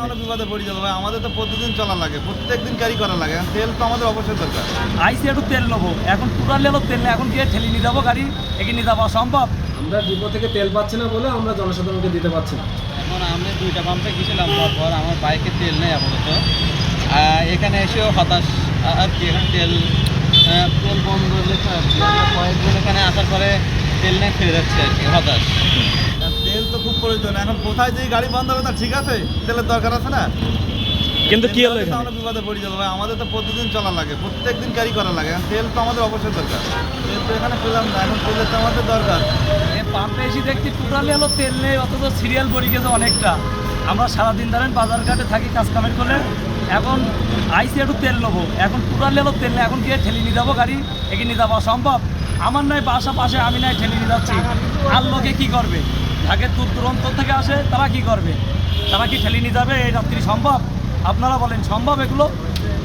আমরা বিপদে পড়ে যাবো ভাই, আমাদের তো প্রতিদিন চলা লাগে, প্রত্যেকদিন ক্যারি করা লাগে, তেল তো আমাদের অবশ্যই দরকার। আইসি একটু তেল নেবো, এখন টোটাল এলো তেল নেই, এখন গিয়ে ঠেলে নিয়ে যাবো গাড়ি, এগিয়ে নিয়ে যাওয়া সম্ভব? আমরা ডিপো থেকে তেল পাচ্ছি না বলে আমরা জনসাধারণকে দিতে পারছি না। এখন আমি 2টা পাম্পে গেছিলাম, পর আমার বাইকে তেল নেই আপাতত। এখানে এসেও হতাশ আর কি, এখানে তেল বন্ধ লেখা আর কি। আমরা কয়েকজন এখানে আসার পরে তেল নিয়ে ফিরে যাচ্ছে আর কি, হতাশ। তেল তো খুব প্রয়োজন, এখন কোথায় যে গাড়ি বন্ধ হবে তা ঠিক আছে, তেলের দরকার আছে না। কিন্তু কি হলো তেল তো এখানে? আমরা বিপদে পড়ে যাবো ভাই, আমাদের তো প্রতিদিন চলা লাগে, প্রত্যেকদিন ক্যারি করা লাগে, তেল তো আমাদের অবশ্যই দরকার। তেল তো এখানে পেলাম না, এখন তেলের তো আমাদের দরকার। এই পাম্পে এসে দেখছি টোটাল এলো তেল নেই, অথচ সিরিয়াল পড়ে গেছে অনেকটা। আমরা সারাদিন ধরেন বাজার ঘাটে থাকি, কাজ কামের করলে, এখন আইসি একটু তেল নেবো, এখন টোটাল এলো তেল নেই, এখন গিয়ে ঠেলে নিয়ে যাবো গাড়ি, এগিয়ে নিয়ে যাওয়া সম্ভব? আমার নয় বাসা পাশে, আমি নয় ঠেলে নিয়ে যাচ্ছি, আর লোকে কী করবে? ঢাকের দূর দূরান্ত থেকে আসে, তারা কি করবে? তারা কি ঠেলে নিয়ে যাবে এই রাত্রি? সম্ভব? আপনারা বলেন সম্ভব? এগুলো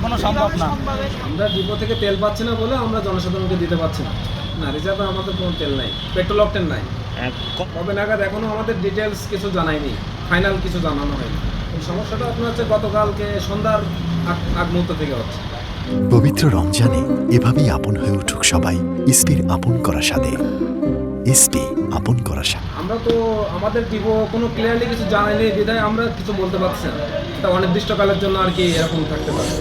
কোনো সম্ভব না। আমরা ডিপো থেকে তেল পাচ্ছি না বলে আমরা জনসাধারণকে দিতে পারছি না। না, রিজার্ভে আমাদের কোনো তেল নাই, পেট্রোল অকটেন নাই। কবে নাগাদ এখনও আমাদের ডিটেলস কিছু জানায়নি, ফাইনাল কিছু জানানো হয়নি। এই সমস্যাটা আপনার হচ্ছে গতকালকে সন্ধ্যার আগ মুহূর্ত থেকে হচ্ছে। পবিত্র রমজানে এভাবেই আপন হয়ে উঠুক সবাই ইসপির আপন করা স্বাদে। ইসপি আপন করা স্বাদ। আমরা তো আমাদের ডিপো কোনো ক্লিয়ারলি কিছু জানায়নি বিধায় আমরা কিছু বলতে পারছি না। এটা অনির্দিষ্টকালের জন্য আর কি এরকম থাকতে পারে।